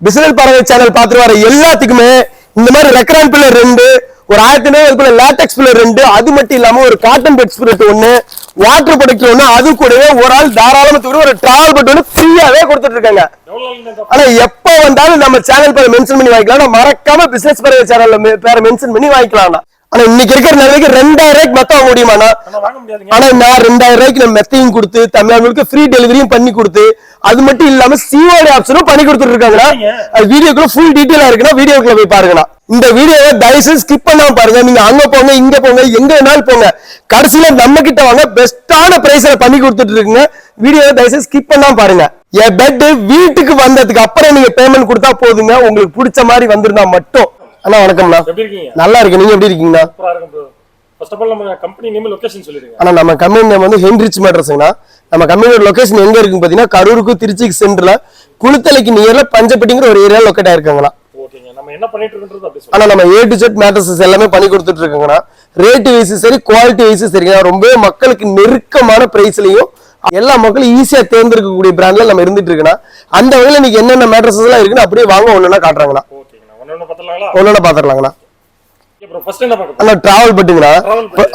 Business பறவை channel பார்த்துட்டு வர எல்லாத்துக்குமே இந்த மாதிரி ரெக்ரான் பில்லர் 2 ஒரு 1500 லேட்டெக்ஸ் பில்லர் 2 அது மட்டும் இல்லாம ஒரு cotton bed spirit 1 water product 1 அது கூடவே ஒரு ஆள் தாராளமா தூக்கி ஒரு டிராவல் பெட் 1 ஃப்ரீயாவே கொடுத்துட்டு இருக்காங்க. ஆனா எப்ப வந்தாலும் நம்ம சேனல் பேரை மென்ஷன் பண்ணி வாங்கிக்கலாம். மறக்காம பிசினஸ் பறவை சேனல்ல பேரை மென்ஷன் பண்ணி வாங்கிக்கலாம். ஆனா இன்னைக்கு இருக்கிற நிலைக்கு 2000 ரூபாய்க்கு மெத்த வாங்க முடியுமாண்ணா? ஆனா நான் 2000 ரூபாய்க்கு நம்ம மெத்தையும் கொடுத்து தமிழ்நாடு ஃப்ரீ டெலிவரியும் பண்ணி கொடுத்து அது மட்டும் இல்லாம சிஓடி ஆப்ஷனும் பண்ணி கொடுத்துட்டு இருக்காங்கண்ணா. அது வீடியோக்குள்ள ஃபுல் டீடைலா இருக்குன்னா வீடியோக்குள்ள போய் பாருங்கண்ணா. இந்த வீடியோவை தயவுசெய்து ஸ்கிப் பண்ணாம பாருங்க. நீங்க அங்க போங்க இங்க போங்க எங்க வேணாலும் போங்க, கடைசியில நம்ம கிட்ட வாங்க பெஸ்டான பிரைஸ்ல பண்ணி கொடுத்துட்டு இருக்குங்க. வீடியோவை தயவுசெய்து ஸ்கிப் பண்ணாம பாருங்க. என் பெட் வீட்டுக்கு வந்ததுக்கு அப்புறம் நீங்க பேமெண்ட் கொடுத்தா போதுங்க. உங்களுக்கு பிடிச்ச மாதிரி வந்திருந்தா மட்டும். அண்ணா வணக்கம்ண்ணா. நல்லா இருக்கு, நீங்க எப்படி இருக்கீங்கண்ணா? நம்ம கம்பெனி நேம் வந்து ஹென்ரிச் மேட்ரஸ்ங்கண்ணா. நம்ம கம்பெனியோட லொகேஷன் எங்க இருக்குன்னு பாத்தீங்கன்னா கரூருக்கு திருச்சிக்கு சென்டர்ல குளித்தலைக்கு நியர்ல பஞ்சப்பட்டிங்கிற ஒரு ஏரியா லொக்கேட் ஆயிருக்காங்கண்ணா. ஆனா நம்ம A to Z மேட்ரஸஸ் எல்லாமே பண்ணி கொடுத்துட்டு இருக்கோங்கண்ணா. ரேட் வைஸ் சரி குவாலிட்டி வைஸ் சரிங்க, ரொம்ப மக்களுக்கு நெருக்கமான பிரைஸ்லயும் எல்லா மக்களும் ஈஸியா தேர்ந்தெடுக்கக்கூடிய பிராண்ட்ல நம்ம இருந்துட்டு இருக்கோம். அந்த வகையில இன்னைக்கு என்னென்ன மேட்ரஸஸ் எல்லாம் இருக்குன்னு அப்படியே வாங்க ஒண்ணுன்னா காட்டுறாங்கண்ணா. ஒன்னொன்னு பாத்துடலாங்கண்ணா. டிராவல் பட்டுங்கண்ணா.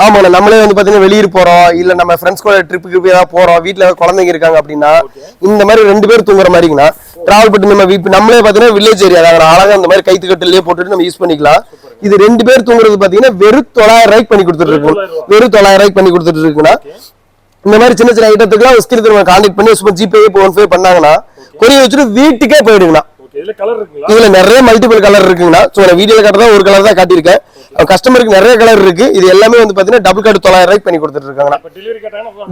ஆமாண்ணா, நம்மளே வந்து பாத்தீங்கன்னா வெளியூர் போறோம் இல்ல நம்ம ஃப்ரெண்ட்ஸ் கூட ட்ரிப்புக்கு ஏதாவது போறோம், வீட்டுல குழந்தைங்க இருக்காங்க அப்படின்னா இந்த மாதிரி 2 பேர் தூங்குற மாதிரிங்கண்ணா. டிராவல் பட்டு நம்ம நம்மளே பாத்தீங்கன்னா வில்லேஜ் ஏரியா தான் அழகா இந்த மாதிரி கைத்து கட்டிலே போட்டுட்டு நம்ம யூஸ் பண்ணிக்கலாம். இது 2 பேர் தூங்குறது பாத்தீங்கன்னா வெறும் 900 ரூபாய்க்கு பண்ணி கொடுத்துட்டு இருக்கோம். வெறும் 900 ரூபாய்க்கு பண்ணி கொடுத்துட்டு இருக்குண்ணா. இந்த மாதிரி சின்ன சின்ன ஐட்டத்துக்குலாம் ஸ்கிரீன் கான்டாக்ட் பண்ணி சும்மா ஜிபே போன்பே பண்ணாங்கன்னா கொரியர் வச்சுட்டு வீட்டுக்கே போயிடுங்கண்ணா. இதுல நிறைய மல்டிபிள் கலர் இருக்குங்கண்ணா. வீடியோல காட்டுறதா ஒரு கலர் தான் காட்டியிருக்கேன். கஸ்டமருக்கு நிறைய கலர் இருக்கு. இது எல்லாமே வந்து பாத்தீங்கன்னா டபுள் கார்டு 900 ரூபாய்க்கு பண்ணி கொடுத்துட்டு இருக்காங்க.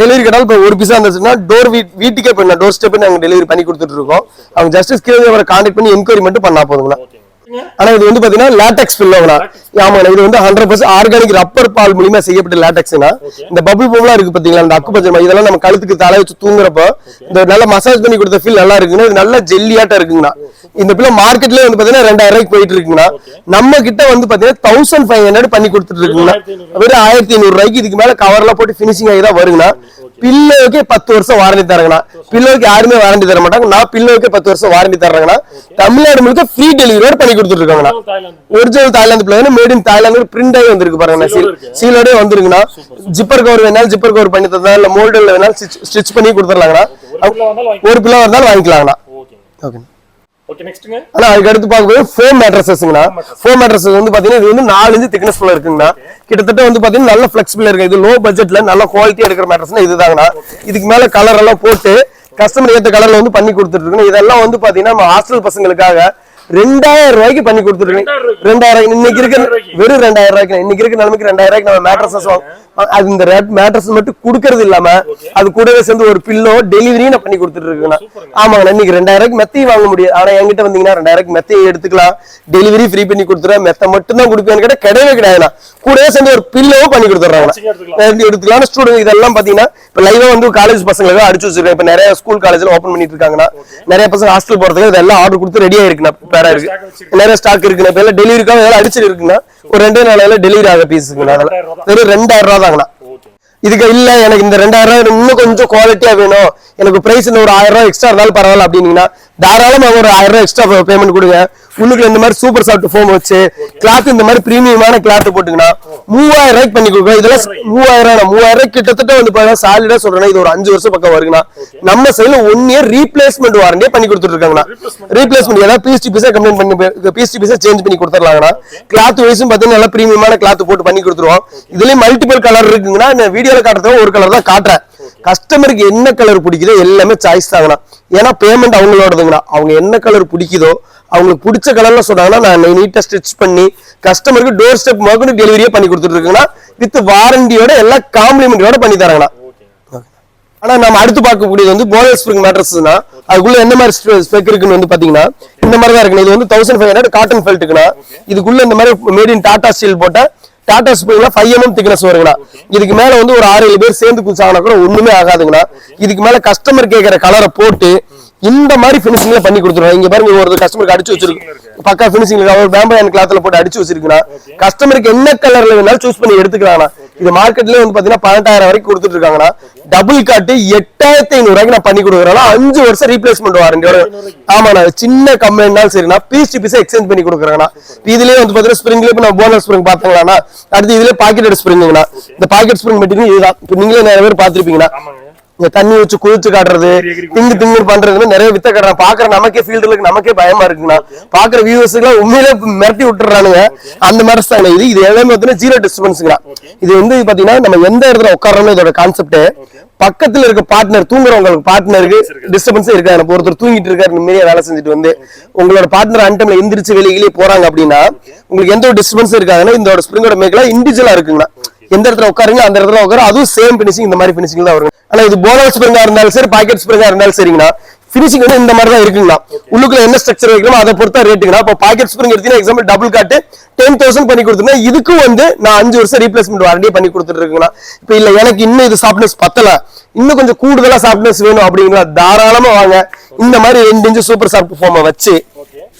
டெலிவரி கேட்டாலும் இப்போ ஒரு பீஸா இருந்துச்சுன்னா டோர் வீட்டுக்கே போயிடலாம். டோர் ஸ்டெப் நாங்க டெலிவரி பண்ணி கொடுத்துட்டு இருக்கோம். அவங்க ஜஸ்ட் ஸ்கிரீன் அவரை கான்டாக்ட் பண்ணி என்கொயரி மட்டும் பண்ணா போதுங்களா. ஆனா இது வந்து பாத்தீங்கன்னா லேட்டெக்ஸ் பில்லோங்கண்ணா. ஆமாண்ணா, இது வந்து 100% ஆர்கானிக் ரப்பர் பால் மூலியமா செய்யப்பட்ட லேட்டெக்ஸ்னா. இந்த பபிள் போம்லாம் இருக்கு பாத்தீங்களா, இந்த அக்குபஞ்சர் இதெல்லாம் நம்ம கழுத்துக்கு தலை வச்சு தூங்குறப்போ இந்த நல்ல மசாஜ் பண்ணி கொடுத்த ஃபீல் நல்லா இருக்குன்னா. இது நல்ல ஜெல்லியாட்டா இருக்குங்கண்ணா. இந்த பிள்ளை மார்க்கெட்லயே வந்து பாத்தீங்கன்னா 2000 ரூபாய்க்கு போயிட்டு இருக்குங்கண்ணா. நம்ம கிட்ட வந்து பாத்தீங்கன்னா 1500 பண்ணி கொடுத்துட்டு இருக்குங்கண்ணா. வெறும் 1500 ரூபாய்க்கு இதுக்கு மேல கவர் எல்லாம் போட்டு பினிஷிங் ஆகி தான் வருங்கண்ணா. பில்லோக்கே 10 வருஷம் வாரண்டி தரங்கண்ணா. பில்லோக்கு யாருமே வாரண்டி தர மாட்டாங்க. நான் பில்லோக்கே 10 வருஷம் வாரண்டி தர்றேங்கண்ணா. தமிழ்நாடு முழுக்க ஃப்ரீ டெலிவரியோட பண்ணி கொடுத்துட்டு இருக்காங்கண்ணா. ஒரிஜினல் தாய்லாந்து பிள்ளை மேட் இன் தாய்லாந்து பிரிண்ட் ஆகி வந்திருக்கு பாருங்கண்ணா. சீலோட வந்துருக்குண்ணா. ஜிப்பர் கவர் வேணாலும் ஜிப்பர் கவர் பண்ணி தரதா இல்ல மோல்டர்ல வேணாலும் ஸ்டிச் பண்ணி கொடுத்துடலாங்கண்ணா. ஒரு பிள்ளை வந்தாலும் வாங்கிக்கலாங்கண்ணா. ஓகே. ஆனா அதுக்கு அடுத்து பார்க்கும்போது ஃபோம் மேட்ரஸஸ்ங்கண்ணா. ஃபோம் மேட்ரஸஸ் வந்து பாத்தீங்கன்னா இது வந்து 4 இன்ச் திக்னஸ் போல இருக்குங்கண்ணா. கிட்டத்தட்ட வந்து பாத்தீங்கன்னா நல்ல ஃபிளெக்சிபிள் இருக்கு. இது லோ பட்ஜெட்ல நல்ல குவாலிட்டியா எடுக்கிற மேட்ரஸ்னா இதுதாங்கண்ணா. இதுக்கு மேல கலர் எல்லாம் போட்டு கஸ்டமர் ஏத்த கலர்ல வந்து பண்ணி கொடுத்துட்டு இருக்கோம். இதெல்லாம் வந்து பாத்தீங்கன்னா நம்ம ஹாஸ்டல் பசங்களுக்காக 2000 ரூபாய்க்கு பண்ணி கொடுத்துருக்கோம். 2000 இன்னைக்கு இருக்கு வெறும் 2000 ரூபாய்க்கு. இன்னைக்கு இருக்க நிலைமைக்கு 2000 ரூபாய்க்கு நம்ம மேட்ரஸஸ் அது இந்த மேட்ரஸ் மட்டும் கொடுக்கறது இல்லாம அது கூடவே சேர்ந்து ஒரு பில்லோ டெலிவரியும் நான் பண்ணி கொடுத்துட்டு இருக்கேன். ஆமாங்கண்ணா, இன்னைக்கு 2000 ரூபாய்க்கு மெத்தையும் வாங்க முடியாது. ஆனா என்கிட்ட வந்தீங்கன்னா 2000 ரூபாய்க்கு மெத்தையை எடுத்துக்கலாம், டெலிவரி ஃப்ரீ பண்ணி கொடுத்துருவேன். மெத்த மட்டும் தான் கொடுப்பேன்னு கேட்டா கிடையவே கிடையாதுண்ணா. கூடவே சேர்ந்து ஒரு பில்லோவும் பண்ணி கொடுத்துறாங்க எடுத்துக்கலாம். ஸ்டூடெண்ட் இதெல்லாம் பாத்தீங்கன்னா இப்ப லைவா வந்து காலேஜ் பசங்களுக்கு அடிச்சு வச்சிருக்கேன். இப்ப நிறைய ஸ்கூல் காலேஜ்ல ஓபன் பண்ணிட்டு இருக்காங்கன்னா நிறைய பசங்க ஹாஸ்டல் போறதுக்கு இதெல்லாம் ஆர்டர் கொடுத்து ரெடியா இருக்குண்ணா. பேரா இருக்கு, நிறைய ஸ்டாக் இருக்குண்ணா. இப்ப எல்லாம் டெலிவரிக்காக எல்லாம் அடிச்சுட்டு இருக்குன்னா ஒரு 2 நாளையில டெலிவரி ஆக பீஸுக்குண்ணா. வெறும் 2000 ரூபா தாங்கண்ணா. இதுக்கு இல்ல எனக்கு இந்த 2000 ரூபாய் இன்னும் கொஞ்சம் குவாலிட்டியா வேணும், எனக்கு பிரைஸ் ஒரு 1000 ரூபாய் எக்ஸ்ட்ரா இருந்தாலும் பரவாயில்ல அப்படின்னீங்கன்னா தாராளமா ஒரு 1000 ரூபாய் எக்ஸ்ட்ரா பேமெண்ட் கொடுங்க. உள்ளுக்குள்ள இந்த மாதிரி சூப்பர் சாஃப்ட் ஃபோம் வச்சு கிளாத் இந்த மாதிரி பிரீமியமான கிளாத் போட்டுங்கன்னா 3000 ரூபாய்க்கு பண்ணி கொடுக்குறோம். இதெல்லாம் 3000 ரூபாய் கிட்டத்தட்ட வந்து சாலிடா சொல்றேன்னா இது ஒரு 5 வருஷம் பக்கம் வருங்கண்ணா. நம்ம சைடுல 1 இயர் ரீப்ளேஸ்மெண்ட் வாரண்டியே பண்ணி கொடுத்துட்டு இருக்காங்கண்ணா. ரீப்ளேஸ்மெண்ட் ஏதாவது பீஸ் கம்ப்ளைண்ட் பண்ணி பீஸ் சேஞ்ச் பண்ணி கொடுத்துடலாங்கண்ணா. கிளாத் வைஸும் பாத்தீங்கன்னா நல்லா பிரீமியமான கிளாத் போட்டு பண்ணி கொடுத்துருவோம். இதுலயும் மல்டிபிள் கலர் இருக்குங்கன்னா இந்த வீடியோல காட்டுறதுக்கு ஒரு கலர் தான் காட்டுறேன். கஸ்டமருக்கு என்ன கலர் பிடிக்குதோ எல்லாமே சாய்ஸ் தாங்கண்ணா. ஏன்னா பேமெண்ட் அவங்களோடதுங்கண்ணா. அவங்க என்ன கலர் பிடிக்குதோ அவங்களுக்கு பிடிச்ச கலர்ல சொன்னாங்கன்னா நான் நீட்டா ஸ்டிச் பண்ணி கஸ்டமருக்கு டோர் ஸ்டெப் முதல்ல டெலிவரியே பண்ணி கொடுத்துட்டு இருக்குங்கண்ணா. வித் வாரண்டியோட எல்லா காம்ப்ளிமெண்டோட பண்ணி தராங்கண்ணா. ஆனா நம்ம அடுத்து பார்க்கக்கூடியது வந்து போனஸ் ஸ்ப்ரிங் மேட்ரஸ்னா அதுக்குள்ள என்ன மாதிரி ஸ்பெக் இருக்குன்னு வந்து பாத்தீங்கன்னா இந்த மாதிரி தான் இருக்கு. இது வந்து 1500 காட்டன் ஃபெல்ட்டுக்குண்ணா. இதுக்குள்ள இந்த மாதிரி மேட் இன் டாடா ஸ்டீல் போட்ட டாடா ஸ்ப்ரிங்ல 5 mm திக்னஸ் வருங்கண்ணா. இதுக்கு மேல வந்து ஒரு 6-7 பேர் சேர்ந்து குச்சாங்கன்னா கூட ஒண்ணுமே ஆகாதுங்கண்ணா. இதுக்கு மேல கஸ்டமர் கேட்கிற கலரை போட்டு இந்த மாதிரி பினிஷிங்ல பண்ணி கொடுத்துருவோம். இங்க பாருங்க ஒரு கஸ்டமருக்கு அடிச்சு வச்சிருக்கு பக்கா பினிஷிங்ல ஒரு பேம்போ கிளாத்ல போட்டு அடிச்சு வச்சிருக்குண்ணா. கஸ்டமருக்கு என்ன கலர்ல வேணாலும் சூஸ் பண்ணி எடுத்துக்கலாம். இது மார்க்கெட்லயே வந்து பாத்தீங்கன்னா 18,000 வரைக்கும் கொடுத்துட்டு இருக்காங்கன்னா டபுள் காட்டு 8,500 ரூபாய்க்கு நான் பண்ணி கொடுக்குறேன். 5 வருஷம் ரீப்ளேஸ்மெண்ட் வாரண்டியோட. ஆமாண்ணா சின்ன கம்ப்ளைண்ட்னாலும் சரிண்ணா பீஸ் டு பீஸ் எக்ஸ்சேஞ்ச் பண்ணி கொடுக்குறேங்கண்ணா. இதுலயே வந்து பாத்தீங்கன்னா ஸ்ப்ரிங்ல இப்ப நான் போனஸ் ஸ்ப்ரிங் பாத்தீங்களா, அடுத்து இதுல பாக்கெட் ஸ்ப்ரிங்குங்கண்ணா. இந்த பாக்கெட் ஸ்ப்ரிங் மெட்டீரியல் இதுதான். இப்ப நீங்களே நிறைய பேர் பாத்திருப்பீங்கன்னா தண்ணி வச்சு குளிச்சு காட்டுறது திங்கு பண்றதுன்னு நிறைய வித்த காட்டுறாங்க. பாக்குற நமக்கே ஃபீல்டுல நமக்கே பயமா இருக்குண்ணா. பாக்குற வியூவர்ஸுக்கு எல்லாம் உண்மையிலே மிரட்டி விட்டுறானுங்க. அந்த மாதிரி தான் இது எல்லாமே பாத்தீங்கன்னா ஜீரோ டிஸ்டர்பன்ஸ்ங்களா. இது வந்து பாத்தீங்கன்னா நம்ம எந்த இடத்துல உட்காரோம்னு இதோட கான்செப்ட். பக்கத்துல இருக்க பார்ட்னர் தூங்குறவங்களுக்கு பார்ட்னருக்கு டிஸ்டர்பன்ஸே இருக்காது. நம்ம ஒருத்தர் தூங்கிட்டு இருக்காரு நிம்மதியா வேலை செஞ்சுட்டு வந்து உங்களோட பார்ட்னர் அன்டைம்ல எந்திரிச்சு வெளியிலே போறாங்க அப்படின்னா உங்களுக்கு எந்த ஒரு டிஸ்டர்பன்ஸும் இருக்காதுன்னா இந்த ஸ்ப்ரிங்கோட மேக்கெல்லாம் இண்டிவிஜுவலா இருக்குங்கண்ணா. எந்த இடத்துல உட்காருங்க அந்த இடத்துல உட்காரு, அதுவும் சேம் பினிஷிங் இந்த மாதிரி பினிஷிங் தான் வரும். ஆனா இது போனல் ஸ்ப்ரிங்கா இருந்தாலும் சரி பாக்கெட் ஸ்ப்ரிங்கா இருந்தாலும் சரிங்கண்ணா பினிஷிங் வந்து இந்த மாதிரி தான் இருக்குங்கண்ணா. உள்ளுக்குள்ள என்ன ஸ்ட்ரக்சர் வைக்கணும் அதை பொறுத்தா ரேட்டுங்கண்ணா. இப்போ பாக்கெட் ஸ்ப்ரிங் எடுத்தீங்கன்னா எக்ஸாம்பிள் டபுள் காட்டு 10,000 பண்ணி கொடுத்துருந்தேன். இதுக்கு வந்து நான் 5 வருஷம் ரீப்ளேஸ்மெண்ட் வாரண்டி பண்ணி கொடுத்துட்டு இருக்குங்கண்ணா. இப்ப இல்ல எனக்கு இன்னும் இது சாஃப்ட்னஸ் பத்தல, இன்னும் கொஞ்சம் கூடுதலா சாஃப்ட்னஸ் வேணும் அப்படிங்களா, தாராளமா வாங்க. இந்த மாதிரி 2 இன்ச் சூப்பர் சாஃப்ட் ஃபார்மை வச்சு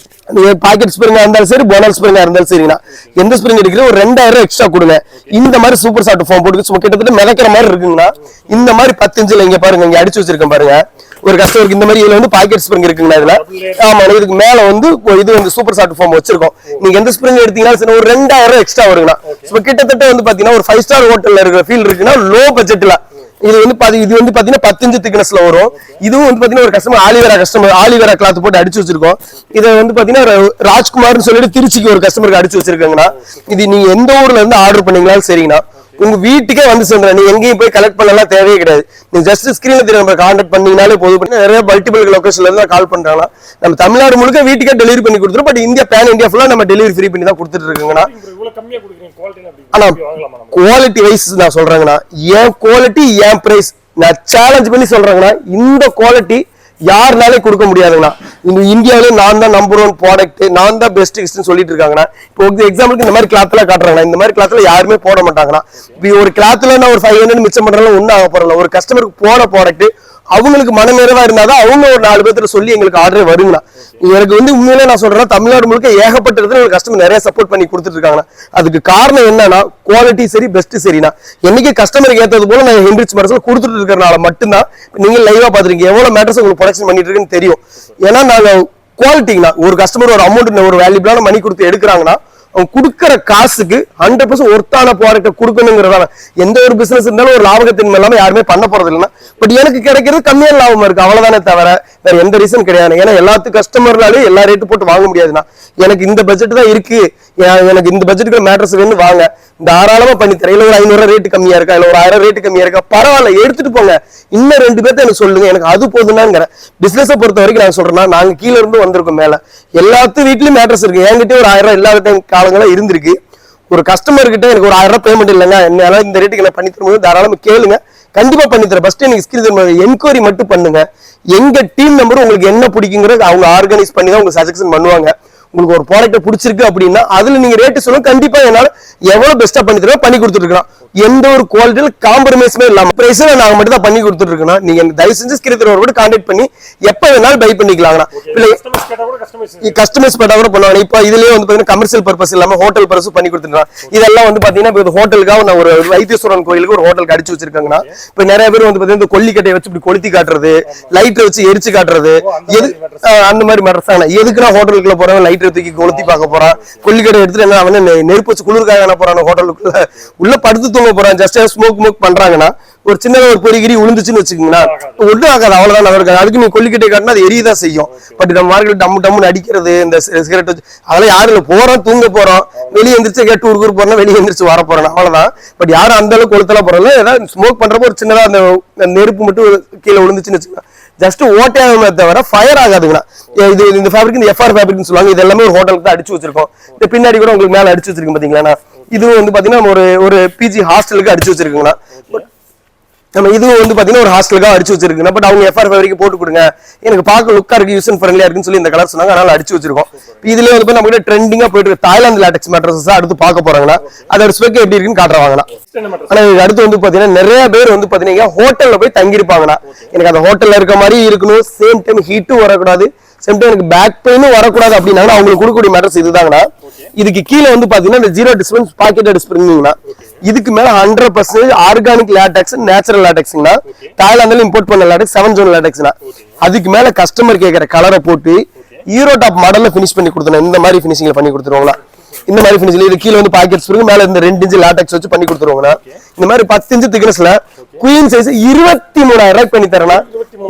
பாக்கெட் ஸ்ப்ரிங்கா இருந்தாலும் சரி போனல் ஸ்ப்ரிங்கா இருந்தாலும் சரிங்கண்ணா எந்த ஸ்ப்ரிங் எடுக்கிறோம் ஒரு 2,000 எக்ஸ்ட்ரா கொடுங்க. இந்த மாதிரி சூப்பர் சாஃப்ட் ஃபார்ம் போட்டு கிட்டத்தட்ட மிதக்கிற மாதிரி இருக்குங்கண்ணா. இந்த மாதிரி 10 இன்ச்ல இங்க பாருங்க, இங்க அடிச்சு வச்சிருக்கேன் பாருங்க ஒரு கஸ்டமருக்கு. இந்த மாதிரி இதுல வந்து பாக்கெட் ஸ்ப்ரிங் இருக்குங்கண்ணா. இதுல ஆமா இதுக்கு மேல வந்து இது வந்து சூப்பர் சாஃப்ட் ஃபார்ம் வச்சிருக்கோம். நீங்க எந்த ஸ்ப்ரிங் எடுத்தீங்கன்னா ஒரு 2,000 எக்ஸ்ட்ரா வருங்கண்ணா. கிட்டத்தட்ட வந்து பாத்தீங்கன்னா ஒரு 5 ஸ்டார் ஹோட்டல்ல இருக்கிற ஃபீல் இருக்குன்னா லோ பட்ஜெட்ல இது வந்து பாத்தீங்கன்னா 10 இன்ச் திக்னஸ்ல வரும். இதுவும் வந்து பாத்தீங்கன்னா ஒரு கஸ்டமர் ஆலிவேரா கிளாத் போட்டு அடிச்சு வச்சிருக்கோம். இதை வந்து பாத்தீங்கன்னா ராஜ்குமார்னு சொல்லிட்டு திருச்சிக்கு ஒரு கஸ்டமருக்கு அடிச்சு வச்சிருக்காங்கண்ணா. இது நீங்க எந்த ஊர்ல இருந்து ஆர்டர் பண்ணீங்களாலும் சரிங்கண்ணா உங்க வீட்டுக்கே வந்து சேர்ந்துடும். நீ எங்கேயும் போய் கலெக்ட் பண்ணலாம் தேவையே கிடையாது. நீங்க ஜஸ்ட் ஸ்கிரீன்ல தெரிய நம்பர் கான்டாக்ட் பண்ணீங்கனாலே போதும். நிறைய மல்டிபிள் லொகேஷன்ல இருந்து கால் பண்றாங்க. நம்ம தமிழ்நாடு முழுக்க வீட்டுக்கே டெலிவரி பண்ணி கொடுத்துரும். பட் இந்தியா பேன் இந்தியா ஃபுல்லா நம்ம டெலிவரி ஃப்ரீ பண்ணி தான் கொடுத்துட்டு இருக்கோங்கண்ணா. ஆனா குவாலிட்டி வைஸ் நான் சொல்றேங்கண்ணா, என் குவாலிட்டி என் பிரைஸ் நான் சேலஞ்ச் பண்ணி சொல்றேங்கண்ணா. இந்த குவாலிட்டி யாருனாலே கொடுக்க முடியாதுங்கண்ணா. இந்த இந்தியாவிலே நான் தான் நம்பர் 1 ப்ராடக்ட், நான் தான் பெஸ்ட் சொல்லிட்டு இருக்காங்கண்ணா. இப்போ எக்ஸாம்பிளுக்கு இந்த மாதிரி கிளாத்ல காட்டுறாங்கண்ணா. இந்த மாதிரி கிளாத்ல யாருமே போட மாட்டாங்கண்ணா. இப்போ ஒரு கிளாத்ல நான் ஒரு 500 மிச்சம் பண்றதுல ஒன்னும் ஆக போறல. ஒரு கஸ்டமருக்கு போன ப்ராடக்ட் அவங்களுக்கு மனநிறைவா இருந்தாதான் அவங்க ஒரு 4 பேர்த்துல சொல்லி எங்களுக்கு ஆர்டர் வருங்கண்ணா. எனக்கு வந்து உண்மையிலே நான் சொல்றேன் தமிழ்நாடு முழுக்க ஏகப்பட்ட இடத்துல கஸ்டமர் நிறைய சப்போர்ட் பண்ணி கொடுத்துட்டு இருக்காங்க. அதுக்கு காரணம் என்னன்னா குவாலிட்டி சரி பெஸ்ட் சரினா என்னைக்கு கஸ்டமருக்கு ஏற்றது போல நான் ஹென்ரிச் மேட்ரஸ் கொடுத்துட்டு இருக்கிறனால மட்டும்தான் நீங்க லைவா பாத்துருக்கீங்க எவ்வளவு மேட்ரஸ் உங்களுக்கு ப்ரொடக்ஷன் பண்ணிட்டு இருக்குன்னு தெரியும். ஏன்னா நாங்க குவாலிட்டிங்கண்ணா ஒரு கஸ்டமர் ஒரு அமௌண்ட் ஒரு வேல்யூபிளான மணி கொடுத்து எடுக்கிறாங்கன்னா அவங்க கொடுக்குற காசுக்கு 100% ஒர்த்தான ப்ராடக்ட் கொடுக்கணுங்கிறதான. எந்த ஒரு பிசினஸ் இருந்தாலும் ஒரு லாபத்தின் இல்லாம யாருமே பண்ண போறது இல்லைன்னா பட் எனக்கு கிடைக்கிறது கம்மியான லாபமா இருக்கு அவ்வளவுதானே தவிர வேற எந்த ரீசன் கிடையாது. ஏன்னா எல்லாத்து கஸ்டமர்னாலே எல்லா ரேட்டு போட்டு வாங்க முடியாதுன்னா எனக்கு இந்த பட்ஜெட் தான் இருக்கு, எனக்கு இந்த பட்ஜெட்டுக்கு மேட்ரஸ் வேணும் வாங்க தாராளமா பண்ணி தரேன். இல்ல ஒரு 500 ரேட்டு கம்மியா இருக்கா, இல்ல ஒரு 1000 ரேட்டு கம்மியா இருக்கா, பரவாயில்ல எடுத்துட்டு போங்க. இன்னும் 2 பேர்த்த எனக்கு சொல்லுங்க, எனக்கு அது போதுன்னாங்கிற. பிசினஸை பொறுத்த வரைக்கும் நான் சொல்றேன்னா நாங்க கீழ இருந்து வந்திருக்கோம் மேல. எல்லாத்து வீட்லயும் மேட்ரஸ் இருக்கு. என்கிட்ட ஒரு 1000 இல்லாத காலங்களா இருந்திருக்கு. ஒரு கஸ்டமர் கிட்ட எனக்கு ஒரு 1000 பேமெண்ட் இல்லைங்க என்னால இந்த ரேட்டுக்கு என்ன பண்ணி தரும்போது தாராளமா கேளுங்க, கண்டிப்பா பண்ணி தரேன். ஃபர்ஸ்ட் எனக்கு ஸ்கிரீன் என்கொயரி மட்டும் பண்ணுங்க. எங்க டீம் நம்பர் உங்களுக்கு என்ன பிடிக்குங்கிறது அவங்க ஆர்கனைஸ் பண்ணி தான் உங்களுக்கு சஜெக்ஷன் பண்ணுவாங்க. உங்களுக்கு ஒரு ப்ராடக்ட் பிடிச்சிருக்கு அப்படின்னா அதுல நீங்க ரேட்டு சொல்லுங்க, கண்டிப்பா என்னால எவ்வளவு பெஸ்டா பண்ணி தருவோம் பண்ணி கொடுத்துட்டு இருக்கோம். எந்த ஒரு குவாலிட்டியில காம்ப்ரமைஸுமே இல்லாம பிரைஸ்ல நாங்க மட்டும் தான் பண்ணி கொடுத்துட்டு இருக்கோம். நீங்க தயவு செஞ்சு ஸ்கிரீன் கூட கான்டாக்ட் பண்ணி எப்ப வேணாலும் பை பண்ணிக்கலாங்கண்ணா. கஸ்டமைஸ் பண்ணா கூட பண்ணுவாங்க. இப்போ இதுலயே வந்து பாத்தீங்கன்னா கமர்ஷியல் பர்பஸ் இல்லாம ஹோட்டல் பர்பஸ் பண்ணி கொடுத்துருக்காங்க. இதெல்லாம் வந்து பாத்தீங்கன்னா இப்போ ஹோட்டலுக்காக நான் ஒரு வைத்தீஸ்வரன் கோயிலுக்கு ஒரு ஹோட்டலுக்கு அடிச்சு வச்சிருக்காங்கன்னா இப்ப நிறைய பேர் வந்து பாத்தீங்கன்னா இந்த கொல்லிக்கட்டையை வச்சு இப்படி கொளுத்தி காட்டுறது, லைட்டை வச்சு எரிச்சு காட்டுறது, அந்த மாதிரி மேட்டர்ஸ். எதுக்குன்னா ஹோட்டலுக்குள்ள போறவன் லைட்டை தூக்கி கொளுத்தி பார்க்க போறான், கொல்லிக்கட்டை எடுத்துட்டு என்ன அவன் நெருப்பு வச்சு குளிர்காக என்ன போறான் ஹோட்டலுக்குள்ள உள்ள படுத்து தூங்க போறான். ஜஸ்ட் ஸ்மோக் பண்றாங்கன்னா ஒரு சின்ன ஒரு பொறிகிரி விழுந்துச்சுன்னு வச்சுக்கீங்கன்னா ஒன்றும் ஆகாது, அவ்வளவுதான் இருக்காது. அதுக்கு நீ கொல்லிக்கட்டை காட்டினா அது எரியதான் செய்யும். பட் நம்ம மார்க்கெட் டம்முன்னு அடிக்கிறது இந்த சிகரெட் வச்சு அதெல்லாம் யாரும் இல்லை. போறோம் தூங்க போறோம், வெளியே எந்திரிச்சு டூருக்கு போறோம், வெளியே எந்திரிச்சு வர போறோம், அவ்வளவுதான். பட் யாரும் அந்த அளவுக்கு கொளுத்தலாம் போறோம்ல. ஏதாவது ஸ்மோக் பண்றப்போ ஒரு சின்னதா அந்த நெருப்பு மட்டும் கீழே விழுந்துச்சுன்னு வச்சுக்கோங்க, ஜஸ்ட் ஓட்டையாகுமே தவிர ஃபயர் ஆகாதுங்கண்ணா. இது இந்த ஃபேப்ரிக் இந்த எஃப்ஆர் ஃபேப்ரிக்னு சொல்லுவாங்க. இது எல்லாமே ஒரு ஹோட்டலுக்கு தான் அடிச்சு வச்சிருக்கோம். இந்த பின்னாடி கூட உங்களுக்கு மேல அடிச்சு வச்சிருக்கோம் பாத்தீங்களா. இதுவும் வந்து பாத்தீங்கன்னா ஒரு பிஜி ஹாஸ்டலுக்கு அடிச்சு வச்சிருக்குங்கண்ணா. நம்ம இதுவும் வந்து பாத்தீங்கன்னா ஒரு ஹாஸ்டலுக்காக அடிச்சு வச்சிருக்குங்க. பட் அவங்க எஃப்ஆர் ஃபேப்ரிக் போட்டு கொடுங்க, எனக்கு பார்க்க லுக்கா இருக்கு, யூஸ் அண்ட் ஃப்ரெண்ட்லியா இருக்குன்னு சொல்லி இந்த கலர் சொன்னாங்க, அதனால அடிச்சு வச்சிருக்கோம். இதுல வந்து நம்ம கிட்ட ட்ரெண்டிங்கா போயிட்டு இருக்கு தாய்லாந்து லேட்டெக்ஸ் மேட்ரஸ் அடுத்து பார்க்க போறாங்கன்னா அதோட ஸ்பெக் எப்படி இருக்குன்னு காட்டுறாங்கண்ணா. ஆனா அடுத்து வந்து பாத்தீங்கன்னா நிறைய பேர் வந்து பாத்தீங்கன்னா ஹோட்டல்ல போய் தங்கி இருப்பாங்கண்ணா. எனக்கு அந்த ஹோட்டல்ல இருக்க மாதிரி இருக்கணும், சேம் டைம் ஹீட்டும் வரக்கூடாது, சேம் டைம் எனக்கு பேக் பெயினும் வரக்கூடாது அப்படின்னாங்கன்னா அவங்களுக்கு கொடுக்கக்கூடிய மேட்ரஸ் இதுதாங்கண்ணா. இதுக்கு கீழே வந்து பாத்தீங்கன்னா இந்த 0 டிஸ்பென்ஸ் பாக்கெட்டட் ஸ்ப்ரிங்னா இதுக்கு மேல 100% ஆர்கானிக் லேட்டெக்ஸ் நேச்சுரல் லேட்டெக்ஸ்னா தாய்லாந்துல இம்போர்ட் பண்ண லேட்டெக்ஸ் 7 ஜோன் லேட்டெக்ஸ்னா அதுக்கு மேல கஸ்டமர் கேக்குற கலரை போட்டு ஹீரோ டாப் மாடல்ல ஃபினிஷ் பண்ணி கொடுத்துறோம். இந்த மாதிரி ஃபினிஷிங்ல பண்ணி கொடுத்துருவாங்களா இந்த மாதிரி ஃபினிஷ்ல இது கீழ வந்து பாக்கெட் ஸ்ப்ரிங் மேல இந்த 2 இன்ச் லேட்டெக்ஸ் வச்சு பண்ணி கொடுத்துருவாங்கண்ணா. இந்த மாதிரி 10 இன்ச் திக்னஸ்ல குயின் சைஸ் 23,000 ரூபாய்க்கு பண்ணி தரேன்னா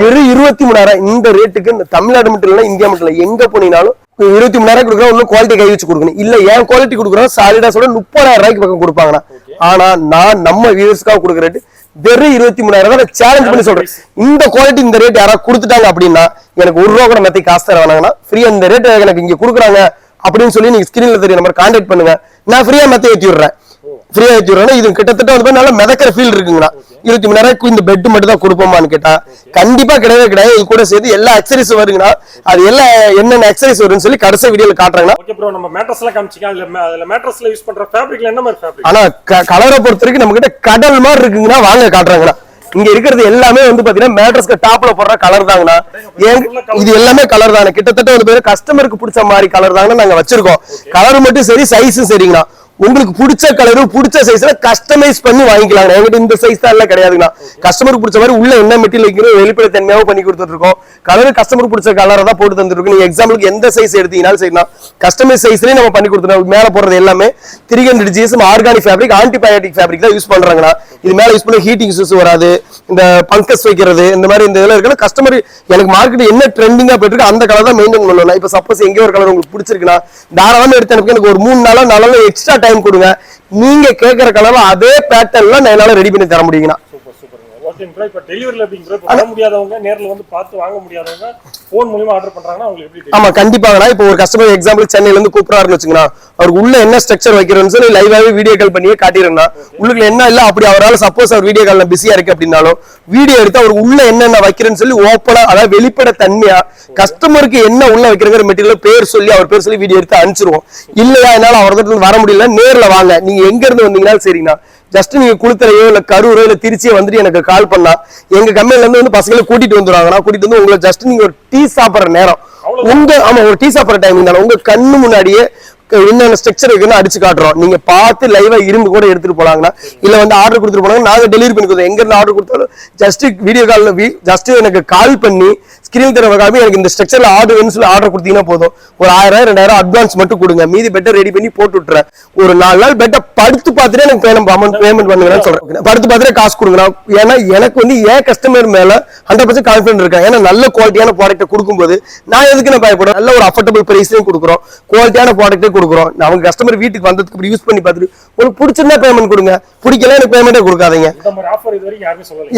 23,000 இந்த ரேட்டுக்கு இந்த தமிழ்நாடு மட்டும் இல்ல இந்தியா மட்டும் இல்ல எங்க போனீங்கனாலும் 23,000 கொடுக்குறோம். இன்னும் குவாலிட்டி கை வச்சு கொடுக்கணும் இல்ல ஏன் குவாலிட்டி கொடுக்குறோம் சாலிடா சொல்ல 30,000 ரூபாய்க்கு பக்கம் கொடுப்பாங்கண்ணா. ஆனா நான் நம்ம வியூவர்ஸ்க்காக கொடுக்குற ரேட்டு வெறும் 23,000 தான் சேலஞ்ச் பண்ணி சொல்றேன். இந்த குவாலிட்டி இந்த ரேட் யாராவது கொடுத்துட்டாங்க அப்படின்னா எனக்கு 1 ரூபா கூட மெத்தி காசு தர வேணாங்கன்னா ஃப்ரீயா இந்த ரேட் எனக்கு இங்க கொடுக்குறாங்க அப்படின்னு சொல்லி நீங்க ஸ்கிரீன்ல தெரிய நம்பர் கான்டாக்ட் பண்ணுங்க. நான் ஃப்ரீயா மெத்த ஏத்தி விடுறேன். ஃப்ரீயா ஏத்தி விடுறேன். இது கிட்டத்தட்ட வந்து நல்ல மிதக்கிற ஃபீல் இருக்குங்கண்ணா. 23,000 இந்த பெட் மட்டும் தான் கொடுப்போமான்னு கேட்டா கண்டிப்பா கிடையவே கிடையாது. இது கூட சேர்த்து எல்லா அக்சசரிஸ் வருங்கண்ணா. அது எல்லாம் என்னென்ன அக்சசரிஸ் வரும்னு சொல்லி கடைசி வீடியோல காட்டுறாங்கண்ணா. ஓகே ப்ரோ, நம்ம மேட்ரஸ்ல காமிச்சீங்க. அதுல மேட்ரஸ்ல யூஸ் பண்ற ஃபேப்ரிக்ல என்ன மாதிரி ஃபேப்ரிக்? ஆனா கலரை பொறுத்த வரைக்கும் நம்ம கிட்ட கடல் மாதிரி இருக்குங்கண்ணா. வாங்க காட்டுறாங்கண்ணா. இங்க இருக்கிறது எல்லாமே வந்து பாத்தீங்கன்னா மேட்ரஸ்க்கு டாப்ல போடுற கலர் தாங்கண்ணா. இது எல்லாமே கலர் தானே. கிட்டத்தட்ட வந்து கஸ்டமருக்கு பிடிச்ச மாதிரி கலர் தாங்கண்ணா நாங்க வச்சிருக்கோம். கலர் மட்டும் சரி சைஸும் சரிங்கண்ணா. உங்களுக்கு பிடிச்ச கலரு பிடிச்ச சைஸ்ல கஸ்டமைஸ் பண்ணி வாங்கிக்கலாம். என்கிட்ட இந்த சைஸ் தான் எல்லாம் கிடையாதுங்களா. கஸ்டமருக்கு பிடிச்ச மாதிரி உள்ள என்ன மெட்டீரியல் வைக்கணும் வெளிப்படை தன்மையாவும் பண்ணி கொடுத்துட்டு இருக்கோம். கலரு கஸ்டமருக்கு பிடிச்ச கலரை தான் போட்டு தந்துருக்கோம். நீங்க எக்ஸாம்பிளுக்கு எந்த சைஸ் எடுத்தீங்கன்னாலும் சரிங்களா கஸ்டமைஸ் சைஸ்லயே நம்ம பண்ணி கொடுத்துருவோம். மேல போடுறது எல்லாமே 300 GSM organic fabric antibiotic fabric தான் யூஸ் பண்றாங்கண்ணா. இது மேல யூஸ் பண்ண ஹீட்டிங் இஷ்யூஸ் வராது. இந்த பங்கஸ் வைக்கிறது இந்த மாதிரி இந்த இதெல்லாம் இருக்கு. கஸ்டமர் எனக்கு மார்க்கெட் என்ன ட்ரெண்டிங்கா போயிட்டு இருக்கு அந்த கலர் தான் மெயின்டைன் பண்ணணும். இப்ப சப்போஸ் எங்கேயோ ஒரு கலர் உங்களுக்கு பிடிச்சிருக்குன்னா தாராளமா எடுத்து எனக்கு ஒரு 3 நாளா 4 நாள் எக்ஸ்ட்ரா டைம் கொடுங்க. நீங்க கேக்குற கலர்ல அதே பேட்டர்ன்ல என்னால ரெடி பண்ணி தர முடியுங்கண்ணா. இப்ப டெலிவரில வர முடியாதவங்க நேர்ல வந்து பார்த்து வாங்க முடியாதவங்க போன் மூலமா ஆர்டர் பண்றாங்கன்னா அவங்களுக்கு எப்படி? ஆமா கண்டிப்பாங்கண்ணா. இப்போ ஒரு கஸ்டமர் எக்ஸாம்பிள் சென்னையில இருந்து கூப்பிடுறாருன்னு வச்சுக்கோங்க. அவருக்கு உள்ள என்ன ஸ்ட்ரக்சர் வைக்கிறோம்னு சொல்லி லைவாவே வீடியோ கால் பண்ணியே காட்டிடுறேன்னா உங்களுக்கு என்ன இல்ல அப்படி அவரால் சப்போஸ் அவர் வீடியோ கால்ல பிஸியா இருக்கு அப்படின்னாலும் வீடியோ எடுத்து அவர் உள்ள என்னென்ன வைக்கிறேன்னு சொல்லி ஓப்பனா அதாவது வெளிப்பட தன்மையா கஸ்டமருக்கு என்ன உள்ள வைக்கிறங்கிற மெட்டீரியல் பேர் சொல்லி அவர் பேர் சொல்லி வீடியோ எடுத்து அனுப்பிச்சிருவோம். இல்லையா என்னால அவர்கிட்ட வர முடியல நேர்ல வாங்க நீங்க எங்க இருந்து வந்தீங்கன்னாலும் சரிங்கண்ணா. ஜஸ்ட் நீங்க குளுத்தரையோ இல்ல கரூரோ இல்ல திருச்சியோ வந்துட்டு எனக்கு கால் பண்ணா எங்க கம்பெனில இருந்து வந்து பசங்களை கூட்டிட்டு வந்துருவாங்க. கூட்டிட்டு வந்து உங்களை ஜஸ்ட் நீங்க ஒரு டீ சாப்பிடுற நேரம் உங்க ஆமா ஒரு டீ சாப்பிடுற டைமிங் தானே உங்க கண்ணு முன்னாடியே என்னென்ன ஸ்ட்ரக்சர் இருக்குன்னு அடிச்சு காட்டுறோம். நீங்க பார்த்து லைவா இருந்து கூட எடுத்துட்டு போலாங்கண்ணா. இல்ல வந்து ஆர்டர் கொடுத்துட்டு போனாங்க நாங்க டெலிவரி பண்ணி கொடுத்தோம். எங்க இருந்து ஆர்டர் கொடுத்தாலும் ஜஸ்ட் வீடியோ கால்ல ஜஸ்ட் எனக்கு கால் பண்ணி ஸ்கிரீன் தர காமி எனக்கு இந்த ஸ்ட்ரக்சர்ல ஆர்டர் வேணும்னு சொல்லி ஆர்டர் கொடுத்தீங்கன்னா போதும். ஒரு 1000 2000 அட்வான்ஸ் மட்டும் கொடுங்க. மீதி பெட்டை ரெடி பண்ணி போட்டு விட்டுறேன். ஒரு 4 நாள் பெட்டை படுத்து பார்த்துட்டு எனக்கு பேமெண்ட் பண்ணுங்கன்னு சொல்றேன். படுத்து பார்த்துட்டு காசு கொடுங்க. ஏன்னா எனக்கு வந்து ஏன் கஸ்டமர் மேல 100% கான்ஃபிடன்ட் இருக்கேன். ஏன்னா நல்ல குவாலிட்டியான ப்ராடக்ட்டை கொடுக்கும்போது நான் எதுக்கு நான் பயப்படுறேன். நல்ல ஒரு அஃபோர்டபுள் பிரைஸ்லயும் கொடுக்குறோம். குவாலிட்டியான ப்ராடக்ட்டே கொடுக்குறோம். அவங்க கஸ்டமர் வீட்டுக்கு வந்ததுக்கு யூஸ் பண்ணி பார்த்துட்டு உங்களுக்கு பிடிச்சிருந்தா பேமெண்ட் கொடுங்க. பிடிக்கல எனக்கு பேமெண்டே கொடுக்காதீங்க.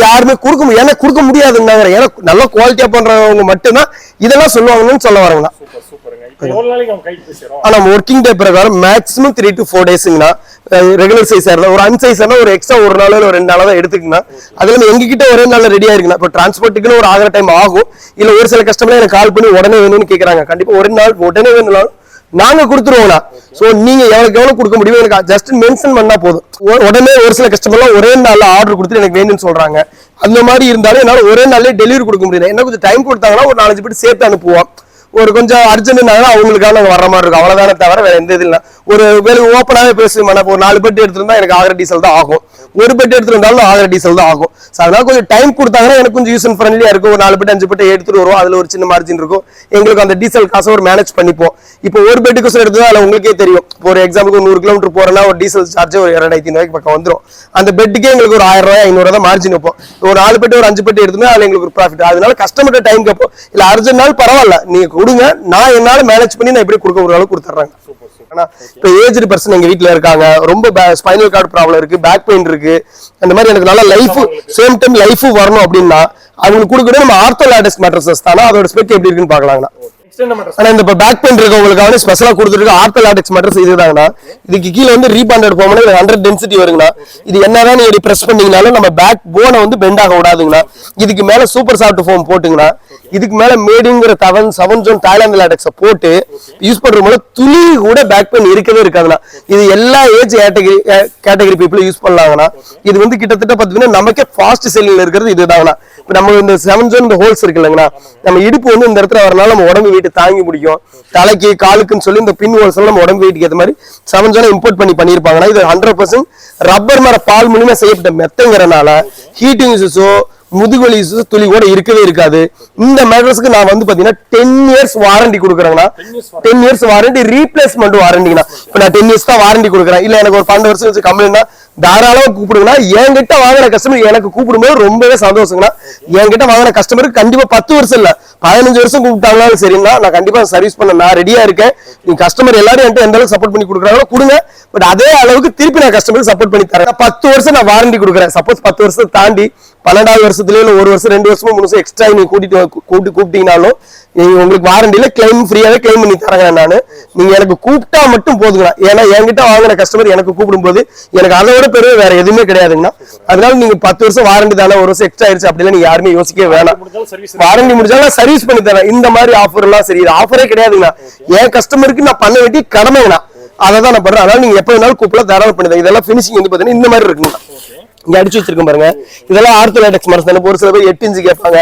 யாருமே கொடுக்க முடியாது. ஏன்னா கொடுக்க முடியாதுங்க. ஏன்னா நல்ல குவாலிட்டியா பண்றவங்க மட்டும்தான் இதெல்லாம் சொல்லுவாங்கன்னு சொல்ல வரேங்க. ஆனா ஒர்க்கிங் டே பிரகாரம் மேக்ஸிமம் 3 to 4 டேஸ்ங்கண்ணா. ரெகுலர் சைஸ் ஒரு அன்சைஸ் ஒரு எக்ஸ்ட்ரா ஒரு நாள் ஒரு 2 நாள் தான் எடுத்துக்கணும். அதுல எங்ககிட்ட ஒரே நாள் ரெடியா இருக்குண்ணா. இப்போ டிரான்ஸ்போர்ட்டுக்குன்னு ஒரு ஆகிற டைம் ஆகும். இல்ல ஒரு சில கஸ்டமர் எனக்கு கால் பண்ணி உடனே வேணும்னு கேக்குறாங்க. கண்டிப்பா ஒரு நாள் உடனே வேணும்னாலும் நாங்க கொடுத்துருவோம்னா. சோ நீங்க எவ்வளவு கொடுக்க முடியும் எனக்கு ஜஸ்ட் மென்ஷன் பண்ணா போதும். உடனே ஒரு சில கஸ்டமர்லாம் ஒரே நாள்ல ஆர்டர் கொடுத்துட்டு எனக்கு வேணும்னு சொல்றாங்க. அந்த மாதிரி இருந்தாலும் என்னால ஒரே நாள்லயே டெலிவரி கொடுக்க முடியல. என்ன கொஞ்சம் டைம் கொடுத்தாங்கன்னா ஒரு 4-5 பேர் சேர்த்து அனுப்புவோம். ஒரு கொஞ்சம் அர்ஜென்ட்னால அவங்களுக்காக நாங்க வர்ற மாதிரி இருக்கும். அவ்வளவுதானே தவிர வேற எந்த இது இல்லை. ஒரு வேலை ஓப்பனாவே பேசுவோம். ஒரு 4 பெட் எடுத்துருந்தா எனக்கு ஆகிற டீசல் தான் ஆகும். ஒரு பெட் எடுத்துருந்தாலும் ஆகிற டீசல் தான் ஆகும். அதனால கொஞ்சம் டைம் கொடுத்தாங்கன்னா எனக்கு கொஞ்சம் யூஸ் ஃப்ரெண்ட்லியா இருக்கும். ஒரு 4 பெட் 5 பெட் எடுத்துட்டு வருவோம். அதுல ஒரு சின்ன மார்ஜின் இருக்கும். எங்களுக்கு அந்த டீசல் காசை ஒரு மேனேஜ் பண்ணிப்போம். இப்போ ஒரு பெட்டுக்கு எடுத்தா அதுல உங்களுக்கே தெரியும். ஒரு எக்ஸாம்பிளுக்கு 100 கிலோமீட்டர் போறேன்னா ஒரு டீசல் சார்ஜ் ஒரு 2500 ரூபாய்க்கு பக்கம் வந்துடும். அந்த பெட்டுக்கே எங்களுக்கு ஒரு 1000 ரூபாய் 500 தான் மார்ஜின் வைப்போம். ஒரு 4 பெட் ஒரு 5 பெட் எடுத்துனா அதுல எங்களுக்கு ஒரு ப்ராஃபிட். அதனால கஸ்டமர் டைம் கேட்போம். இல்ல அர்ஜென்ட் நாள் பரவாயில்ல நீங்க கொடுங்க. நான் என்னால மேனேஜ் பண்ணி நான் எப்படி கொடுக்க ஒரு அளவுக்கு கொடுத்துறாங்க. இப்ப ஏஜ்டு பர்சன் எங்க வீட்டுல இருக்காங்க. ரொம்ப ஸ்பைனல் கார்டு ப்ராப்ளம் இருக்கு. பேக் பெயின் இருக்கு. அந்த மாதிரி எனக்கு நல்ல லைஃப் சேம் டைம் லைஃப் வரணும் அப்படின்னா அவங்களுக்கு கொடுக்கணும் நம்ம ஆர்த்தோ லேட்டஸ்ட் மேட்ரஸஸ் தானா. அதோட ஸ்பெக் எப்படி இருக்குன்னு பாக்கலாங்கண்ணா. ஆனா இந்த பேக் பெயின் இருக்கவங்களுக்காக ஸ்பெஷலா கொடுத்துருக்க ஆர்த்தோ லாடெக்ஸ் மேட்ரஸ் இதுதாங்கண்ணா. இதுக்கு கீழே வந்து ரீபாண்டட் போகணும், 100 டென்சிட்டி வருங்கண்ணா. இது என்னதான் நீங்க பிரஸ் பண்ணீங்கனாலும் நம்ம பேக் போனை வந்து பெண்ட் ஆக விடாதுங்கண்ணா. இதுக்கு மேல சூப்பர் சாஃப்ட் ஃபோம் போட்டுங்கண்ணா. இதுக்கு மேல மேடுங்கிற 7 ஜோன் தாய்லாந்து லாடெக்ஸை போட்டு யூஸ் பண்ற போது துளி கூட பேக் பெயின் இருக்கவே இருக்காதுண்ணா. இது எல்லா ஏஜ் கேட்டகரி பீப்புளும் யூஸ் பண்ணலாங்கண்ணா. இது வந்து கிட்டத்தட்ட பாத்தீங்கன்னா நமக்கே ஃபாஸ்ட் செல்லிங்ல இருக்கிறது இதுதாங்கண்ணா. இப்ப நம்ம இந்த 7 ஜோன் இந்த ஹோல்ஸ் இருக்கு இல்லைங்கண்ணா, நம்ம இடுப்பு வந்து இந்த இடத்துல வரனால நம்ம உடம்பு வெயிட் தாங்கி முடியும். தலைக்கு காலுக்குன்னு சொல்லி இந்த பின் ஹோல்ஸ் நம்ம உடம்பு வெயிட்டுக்கு ஏற்ற மாதிரி 7 ஜோனை இம்போர்ட் பண்ணிருப்பாங்கன்னா இது 100% ரப்பர் மர பால் மூலியமா செய்யப்பட்ட மெத்தங்கிறனால ஹீட்டிங் இஷ்யூஸோ முதுகுவலி துளி கூட இருக்கவே இருக்காது. இந்த மேட்ரஸ்க்கு நான் வந்து பாத்தீங்கன்னா 10 இயர்ஸ் வாரண்டி கொடுக்குறேங்கண்ணா. 10 இயர்ஸ் வாரண்டி ரீப்ளேஸ்மெண்ட் வாரண்டிங்கண்ணா. இப்ப நான் 10 இயர்ஸ் தான் வாரண்டி கொடுக்குறேன். இல்ல எனக்கு ஒரு 12 வருஷம் வச்சு கம்ப்ளைண்ட்னா தாராளமா கூப்பிடுங்கண்ணா. என்கிட்ட வாங்கின கஸ்டமர் எனக்கு கூப்பிடும்போது ரொம்பவே சந்தோஷங்கண்ணா. என்கிட்ட வாங்கின கஸ்டமருக்கு கண்டிப்பா 10 வருஷம் இல்ல 15 வருஷம் கூப்பிட்டாங்களாலும் சரிங்களா, நான் கண்டிப்பா சர்வீஸ் பண்ண நான் ரெடியா இருக்கேன். நீங்க கஸ்டமர் எல்லாரும் என்கிட்ட எந்த அளவுக்கு சப்போர்ட் பண்ணி கொடுக்குறாங்களோ கொடுங்க. பட் அதே அளவுக்கு திருப்பி நான் கஸ்டமருக்கு சப்போர்ட் பண்ணி தரேன். 10 வருஷம் நான் வாரண்டி கொடுக்குறேன். சப்போஸ் 10 வருஷத்தை தாண்டி 12வது வருஷத்துலயோ இல்ல 1 வருஷம் 2 வருஷமோ 3 வருஷம் எக்ஸ்ட்ரா நீங்க கூப்பிட்டீங்கனாலும் நீங்க உங்களுக்கு வாரண்டியில கிளைம் ஃப்ரீயாவே கிளைம் பண்ணி தரேன் நானு. நீங்க எனக்கு கூப்பிட்டா மட்டும் போதுங்களா. ஏன்னா என்கிட்ட வாங்கின கஸ்டமர் எனக்கு கூப்பிடும் போது எனக்கு அதை விட பெரிய வேற எதுவுமே கிடையாதுங்கண்ணா. அதனால நீங்க 10 வருஷம் வாரண்டி தானே 1 வருஷம் எக்ஸ்ட்ரா ஆயிடுச்சு அப்படிலாம் நீங்க யாருமே யோசிக்கவே வேணாம். வாரண்டி முடிஞ்சாலும் சர்வீஸ் பண்ணி தரேன். இந்த மாதிரி ஆஃபர் எல்லாம் சரி, இது ஆஃபரே கிடையாதுங்கண்ணா. என் கஸ்டமருக்கு நான் பண்ண வேண்டிய கடமைங்கண்ணா. அதை தான் நான் பண்றேன். அதனால நீங்க எப்ப வேணாலும் கூப்பிடலாம், தாராளம் பண்ணுங்க. இதெல்லாம் பினிஷிங் வந்து பாத்தீங்கன்னா இந்த மாதிரி இருக்குங்கண்ணா. இங்க அடிச்சு வச்சிருக்கேன் பாருங்க. இதெல்லாம் ஆர்த்தோ லாடெக்ஸ் மரஸ் தானே. ஒரு சில பேர் 8 இன்ச்சு கேட்பாங்க,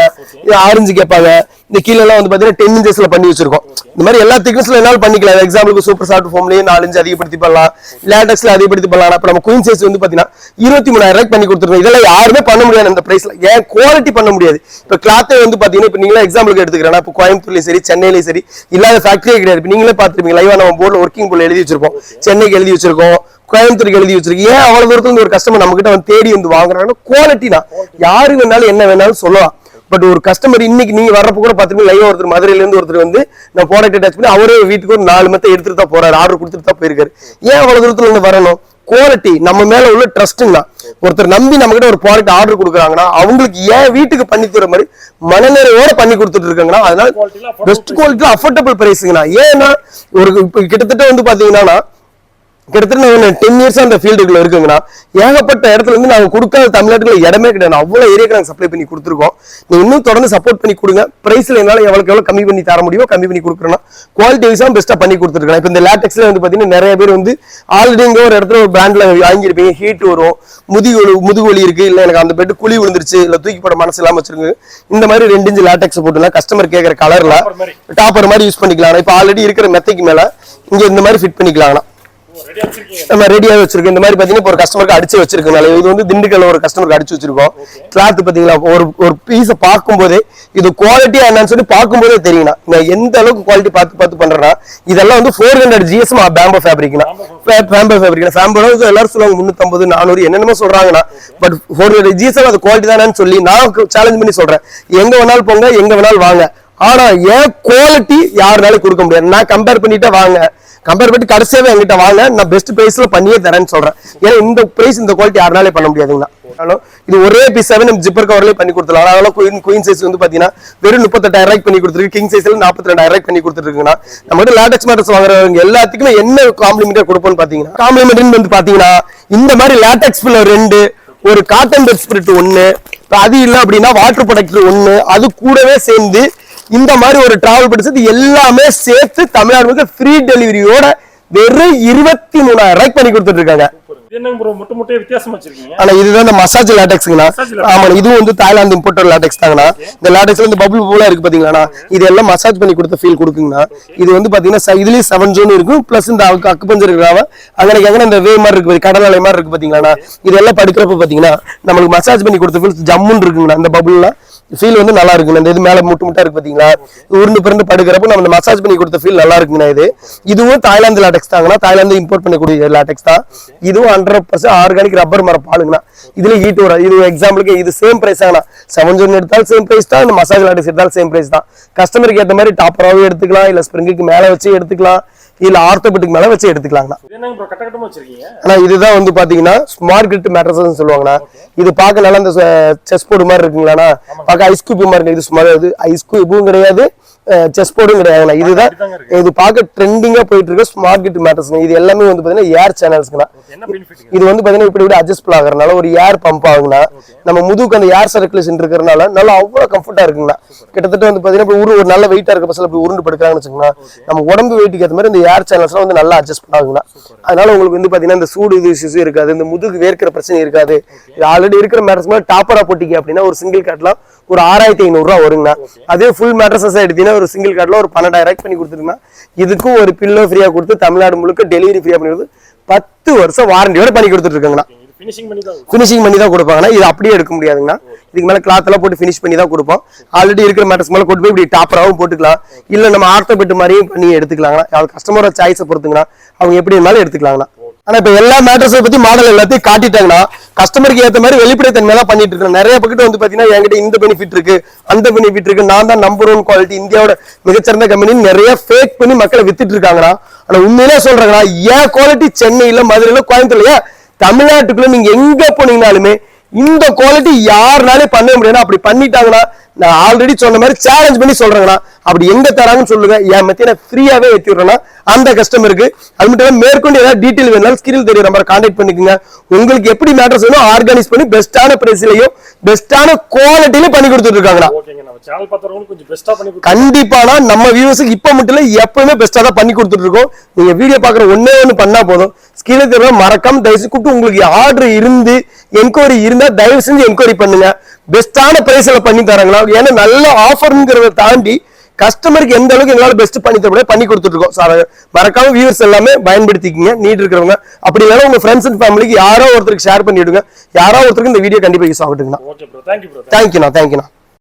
6 இன்ச்சு கேட்பாங்க. இந்த கீழே எல்லாம் வந்து பாத்தீங்கன்னா 10 இன்ச்சஸ்ல பண்ணி வச்சிருக்கோம். இந்த மாதிரி எல்லா திக்னஸ்ல என்னாலும் பண்ணிக்கலாம். எக்ஸாம்பிளுக்கு சூப்பர் சாஃப்ட் ஃபோம்லயே 4 இன்ச்சு அதிகப்படுத்தி பண்ணலாம், லாடெக்ஸ்ல அதிகப்படுத்தி பண்ணலாம். அப்ப நம்ம குயின் சைஸ் வந்து பாத்தீங்கன்னா 23,000 ரூபாய்க்கு பண்ணி கொடுத்துருக்கோம். இதெல்லாம் யாருமே பண்ண முடியாது இந்த பிரைஸ்ல. ஏன் குவாலிட்டி பண்ண முடியாது. இப்ப கிளாத்தே வந்து பாத்தீங்கன்னா இப்ப நீங்களே எக்ஸாம்பிளுக்கு எடுத்துக்கிறேன். இப்ப கோயம்புத்தூர்லயும் சரி சென்னையிலயும் சரி இல்லாத ஃபேக்டரியே கிடையாது. இப்ப நீங்களே பாத்துருப்பீங்க லைவா நம்ம போர்ட்ல ஒர்க்கிங் போர்ட்ல எழுதி வச்சிருப்போம். சென்னைக்கு எழுதி வச்சிருக்கோம், கோயம்புத்தூருக்கு எழுதி வச்சிருக்கு. ஏன் அவ்வளவு தூரத்துல இருந்து ஒரு கஸ்டமர் நம்ம கிட்ட வந்து தேடி வந்து வாங்குறாங்கன்னா குவாலிட்டினா யாரு வேணாலும் என்ன வேணாலும் சொல்லலாம். பட் ஒரு கஸ்டமர் இன்னைக்கு நீங்க வர்றப்ப கூட பாத்தீங்கன்னா லைவ் ஒருத்தர் மதுரையில இருந்து ஒருத்தர் வந்து நான் ப்ராடக்ட் டச் பண்ணி அவரே வீட்டுக்கு ஒரு 4 மெத்த எடுத்துட்டு தான் போறாரு, ஆர்டர் கொடுத்துட்டு தான் போயிருக்காரு. ஏன் அவ்வளவு தூரத்துல இருந்து வரணும்? குவாலிட்டி நம்ம மேல உள்ள ட்ரஸ்ட்ங்களா. ஒருத்தர் நம்பி நம்ம கிட்ட ஒரு ப்ராடக்ட் ஆர்டர் கொடுக்குறாங்கன்னா அவங்களுக்கு ஏன் வீட்டுக்கு பண்ணி தர மாதிரி மனநிறைவோட பண்ணி கொடுத்துட்டு இருக்காங்கன்னா அதனால பெஸ்ட் குவாலிட்டி அஃபோர்டபுள் பிரைஸ்ங்கண்ணா. ஏன்னா ஒரு கிட்டத்தட்ட வந்து பாத்தீங்கன்னா கிட்டத்தட்ட 10 இயர்ஸ் அந்த ஃபீல்டுக்குள்ள இருக்குங்கண்ணா. ஏகப்பட்ட இடத்துல இருந்து நாங்க கொடுக்காத தமிழ்நாட்டுல இடமே கிடையாது. அவ்வளவு ஏரியாக்கு நாங்க சப்ளை பண்ணி கொடுத்துருக்கோம். நீங்க இன்னும் தொடர்ந்து சப்போர்ட் பண்ணி கொடுங்க. பிரைஸ்ல என்னால எவ்வளவு கம்மி பண்ணி தர முடியுமோ கம்மி பண்ணி கொடுக்குறோம்னா குவாலிட்டி வைஸா பெஸ்டா பண்ணி கொடுத்துருக்கேன். இப்ப இந்த லாடெக்ஸ்ல வந்து பாத்தீங்கன்னா நிறைய பேர் வந்து ஆல்ரெடி இங்க ஒரு இடத்துல ஒரு பிராண்ட்ல வாங்கியிருப்பீங்க. ஹீட் வரும், முதுகுவலி இருக்கு, இல்ல எனக்கு அந்த பெட் குழி விழுந்துருச்சு, இல்ல தூக்கி போட மனசு இல்லாம வச்சிருக்கு. இந்த மாதிரி 2 இன்ச்சு லாடெக்ஸ் போட்டுலாம் கஸ்டமர் கேட்கற கலர்ல டாப்பர் மாதிரி யூஸ் பண்ணிக்கலாம். இப்ப ஆல்ரெடி இருக்கிற மெத்தைக்கு மேல இங்க இந்த மாதிரி ஃபிட் பண்ணிக்கலாம். நம்ம ரெடியா வச்சிருக்கோம். இந்த மாதிரி பாத்தீங்கன்னா ஒரு கஸ்டமருக்கு அடிச்சு வச்சிருக்கனால இது வந்து திண்டுக்கல்ல ஒரு கஸ்டமருக்கு அடிச்சு வச்சிருக்கோம். கிளாத் பாத்தீங்களா ஒரு பீஸை பார்க்கும்போதே இது குவாலிட்டியா என்னன்னு சொல்லி பார்க்கும்போதே தெரியும்னா நான் எந்த அளவுக்கு குவாலிட்டி பார்த்து பண்றேன்னா இதெல்லாம் வந்து 400 GSM பேம்போ ஃபேப்ரிக்னா. பேம்போ ஃபேப்ரிக் ஃபேம்போ எல்லாரும் சொல்லுவாங்க 350 400 என்னென்னமோ சொல்றாங்கன்னா பட் 400 GSM அது குவாலிட்டி தானேன்னு சொல்லி நான் சேலஞ்ச் பண்ணி சொல்றேன். எங்க வேணாலும் போங்க, எங்க வேணாலும் வாங்க. ஆனா ஏன் குவாலிட்டி யாருனாலும் கொடுக்க முடியாது. நான் கம்பேர் பண்ணிட்டே வாங்க, கம்பேர் பண்ணி கடைசியாவே எங்கிட்ட வாங்க, நான் பெஸ்ட் பிரைஸ்ல பண்ணியே தரேன்னு சொல்றேன். ஏன்னா இந்த பிரைஸ் இந்த குவாலிட்டி யாருனாலே பண்ண முடியாதுங்கண்ணா. இது ஒரே பீஸ் 7 ஜிப்பர் கவர்லயே பண்ணி கொடுத்துலாம். அதனால குயின் சைஸ் வந்து பாத்தீங்கன்னா வெறும் 38,000 ரூபாய்க்கு பண்ணி கொடுத்துருக்கு. கிங் சைஸ்ல 42,000 ரூபாய்க்கு பண்ணி கொடுத்துருக்குன்னா நம்ம லாடெக்ஸ் மேட்ரஸ் வாங்குறவங்க எல்லாத்துக்குமே என்ன காம்ப்ளிமெண்டா கொடுப்போம்னு பாத்தீங்கன்னா காம்ப்ளிமெண்ட் வந்து பாத்தீங்கன்னா இந்த மாதிரி லாடெக்ஸ் பில்லோ 2, ஒரு காட்டன் பெட் ஸ்பிரிட் 1, அது இல்ல அப்படின்னா வாட்டர் ப்ரொடக்டர் 1, அது கூடவே சேர்ந்து இந்த மாதிரி ஒரு டிராவல் படிச்சது எல்லாமே சேர்த்து தமிழ்நாடு ஃப்ரீ டெலிவரியோட வெறும் 23,000 ரூபாய்க்கு பண்ணி கொடுத்துட்டு இருக்காங்க. ஆனா இதுதான் இந்த மசாஜ் லாடெக்ஸ்ங்கண்ணா. ஆமா, இதுவும் வந்து தாய்லாந்து இம்போர்ட்டர் லாடெக்ஸ் தாங்கண்ணா. இந்த லாடெக்ஸ்ல இந்த பபுள் போல இருக்கு பாத்தீங்களா, இது எல்லாம் மசாஜ் பண்ணி கொடுத்த ஃபீல் கொடுக்குங்கண்ணா. இது வந்து பாத்தீங்கன்னா இதுலயும் 7 ஜோன் இருக்கும், பிளஸ் இந்த அக்குபஞ்சர் இருக்கிறாங்க அங்கே இந்த வே மாதிரி இருக்கு, கடல் அலை மாதிரி இருக்கு பாத்தீங்களா. இதெல்லாம் படுக்கிறப்ப பாத்தீங்கன்னா நம்மளுக்கு மசாஜ் பண்ணி கொடுத்த ஃபீல் ஜம்முன்னு இருக்குங்கண்ணா. இந்த பபுள்லாம் ஃபீல் வந்து நல்லா இருக்குங்க. இந்த இது மேல முட்டா இருக்கு பாத்தீங்களா, உருண்டு பிறந்து படுக்கிறப்ப நம்ம மசாஜ் பண்ணி கொடுத்த ஃபீல் நல்லா இருக்குங்கண்ணா. இதுவும் தாய்லாந்து லாடெக்ஸ் தாங்கண்ணா. தாய்லாந்து இம்போர்ட் பண்ணக்கூடிய லாடெக்ஸ் தான். இதுவும் 100% ஆர்கானிக் ரப்பர் மர பாலுங்கண்ணா. இதுல ஹீட் வரும். இது எக்ஸாம்பிளுக்கு இது சேம் பிரைஸ் ஆனா 7 ஜோன் எடுத்தாலும் சேம் பிரைஸ் தான், இந்த மசாஜ் லாடெக்ஸ் எடுத்தாலும் சேம் பிரைஸ் தான். கஸ்டமருக்கு ஏற்ற மாதிரி டாப்பராவே எடுத்துக்கலாம், இல்ல ஸ்ப்ரிங்குக்கு மேல வச்சு எடுத்துக்கலாம், இல்ல ஆர்த்தோபெடிக் மேல வச்சு எடுத்துக்கலாங்கண்ணா. ஆனா இதுதான் வந்து பாத்தீங்கன்னா ஸ்மார்ட் கிரிட் மேட்ரஸ் சொல்லுவாங்கண்ணா. இது பார்க்க நல்லா இந்த செஸ் போர்டு மாதிரி இருக்குங்களா, பார்க்க ஐஸ் கியூப் மாதிரி இருக்கு. இது ஐஸ் கியூபும் கிடையாது, செஸ் போர்டும் கிடையாதுண்ணா. இதுதான் அப்படிதாங்க இருக்கு. இது பார்க்க ட்ரெண்டிங்கா போயிட்டு இருக்க ஸ்மார்ட் கிட் மேட்டர்ஸ். இது எல்லாமே வந்து பாத்தீங்கன்னா ஏர் சேனல்ஸ்க்குண்ணா. என்ன பெனிஃபிட்? இது வந்து பாத்தீங்கன்னா இப்படி அட்ஜஸ்ட் ஆகுறதுனால ஒரு ஏர் பம்ப் ஆகுங்கண்ணா. நம்ம முதுகுக்கு அந்த ஏர் சர்க்குலேஷன் இருக்கிறதுனால நல்லா அவ்வளவு கம்ஃபர்ட்டா இருக்குங்கண்ணா. கிட்டத்தட்ட வந்து பாத்தீங்கன்னா இப்ப ஒரு நல்ல வெயிட்டா இருக்க பசங்க இப்படி உருண்டு படுக்கிறாங்கன்னு வச்சுக்கோங்களேன், நம்ம உடம்பு வெயிட்டுக்கு ஏற்ற மாதிரி இந்த ஏர் சேனல்ஸ்லாம் வந்து நல்லா அட்ஜஸ்ட் ஆகுங்கண்ணா. அதனால உங்களுக்கு வந்து பாத்தீங்கன்னா இந்த சூடு இது இஷ்யூஸ் இருக்காது, இந்த முதுகு வேர்க்கிற பிரச்சனை இருக்காது. இது ஆல்ரெடி இருக்கிற மேட்ரஸ் மாதிரி டாப்பரா போட்டிங்க அப்படின்னா ஒரு சிங்கிள் கார்ட்லாம் ஒரு 6500 ரூபா வருங்கண்ணா. அதே ஃபுல் மேட்ரஸஸ் எடுத்தீங்கன்னா ஒரு சிங்கிள் கார்ட்ல ஒரு 12,000 பண்ணி கொடுத்துருங்கன்னா இதுக்கும் ஒரு பில்லோ ஃப்ரீயா கொடுத்து தமிழ்நாடு முழுக்க டெலிவரி ஃப்ரீயா பண்ணி கொடுத்து 10 வருஷம் வாரண்டியோட பண்ணி கொடுத்துட்டு இருக்காங்கண்ணா. ஃபினிஷிங் பண்ணி தான் கொடுப்பாங்கன்னா இது அப்படியே எடுக்க முடியாதுங்கண்ணா. இதுக்கு மேல கிளாத் எல்லாம் போட்டு ஃபினிஷ் பண்ணி தான் கொடுப்போம். ஆல்ரெடி இருக்கிற மேட்ரஸ் மேல கொண்டு போய் இப்படி டாப்பராகவும் போட்டுக்கலாம், இல்ல நம்ம ஆர்த்தோபெட் மாதிரியும் பண்ணி எடுத்துக்கலாங்கண்ணா. அது கஸ்டமரோட சாய்ஸை பொறுத்துங்கண்ணா, அவங்க எப்படி இருந்தாலும் எடுத்துக்கலாங்கண்ணா. ஆனா இப்ப எல்லா மேட்ரஸை பத்தி மாடல் எல்லாத்தையும் காட்டிட்டாங்கன்னா கஸ்டமருக்கு ஏற்ற மாதிரி வெளிப்படைத்தன்மை தான் பண்ணிட்டு இருக்கேன். நிறைய பக்கத்து வந்து பாத்தீங்கன்னா என்கிட்ட இந்த பெனிஃபிட் இருக்கு, அந்த பெனிஃபிட் இருக்கு, நான் தான் நம்பர் 1 குவாலிட்டி, இந்தியாவோட மிகச்சிறந்த கம்பெனி நிறைய ஃபேக் பண்ணி மக்களை வித்துட்டு இருக்காங்கண்ணா. ஆனா உண்மையிலே சொல்றாங்கண்ணா, ஏன் குவாலிட்டி சென்னையில, மதுரையில, கோயம்புத்தூர்ல, தமிழ்நாட்டுக்குள்ள நீங்க எங்க போனீங்கனாலுமே இந்த குவாலிட்டி யாருனாலே பண்ண முடியாது. அப்படி பண்ணிட்டாங்கன்னா நான் ஆல்ரெடி சொன்ன மாதிரி சேலஞ்ச் பண்ணி சொல்றேங்கண்ணா. அப்படி எங்க தராங்கன்னு சொல்லுங்க, என் மத்திய நான் ஃப்ரீயாவே ஏற்றி விடுறேன்னா அந்த கஸ்டமருக்கு. அது மட்டும் இல்லாம மேற்கொண்டு ஏதாவது டீட்டெயில் வேணாலும் ஸ்கிரீன் தெரியுற நம்பரை கான்டாக்ட் பண்ணிக்கோங்க. உங்களுக்கு எப்படி மேட்டர்ஸ் வேணும் ஆர்கனைஸ் பண்ணி பெஸ்டான பிரைஸ்லயும் பெஸ்டான குவாலிட்டியிலும் பண்ணி கொடுத்துட்டு இருக்காங்கண்ணா. கண்டிப்பானா நம்ம வியூவர்ஸுக்கு இப்ப மட்டும் இல்ல எப்பவுமே பெஸ்டா தான் பண்ணி கொடுத்துட்டு இருக்கோம். நீங்க வீடியோ பாக்குற ஒண்ணே ஒண்ணு பண்ணா போதும், ஸ்கிரீன்ல தெரியல மறக்காம தயவு செஞ்சு கூப்பிட்டு உங்களுக்கு ஆர்டர் இருந்து என்கொயரி இருந்தா தயவு செஞ்சு என்கொயரி பண்ணுங்க. பெஸ்டான பிரைஸ்ல பண்ணி தராங்களா, ஏன்னா நல்ல ஆஃபர்ங்கிறத தாண்டி கஸ்டமருக்கு எந்த அளவுக்கு எங்களால பெஸ்ட் பண்ணி தர பண்ணி கொடுத்துட்டு இருக்கோம். மறக்காம வியூவர்ஸ் எல்லாமே பயன்படுத்திக்கிங்க. நீட் இருக்கிறவங்க அப்படி இல்லைன்னா உங்க ஃப்ரெண்ட்ஸ் அண்ட் ஃபேமிலிக்கு யாரோ ஒருத்தருக்கு ஷேர் பண்ணிவிடுங்க. யாரோ ஒருத்தருக்கு இந்த வீடியோ கண்டிப்பா யூஸ் ஆகட்டுங்கண்ணா. தேங்க்யூண்ணா.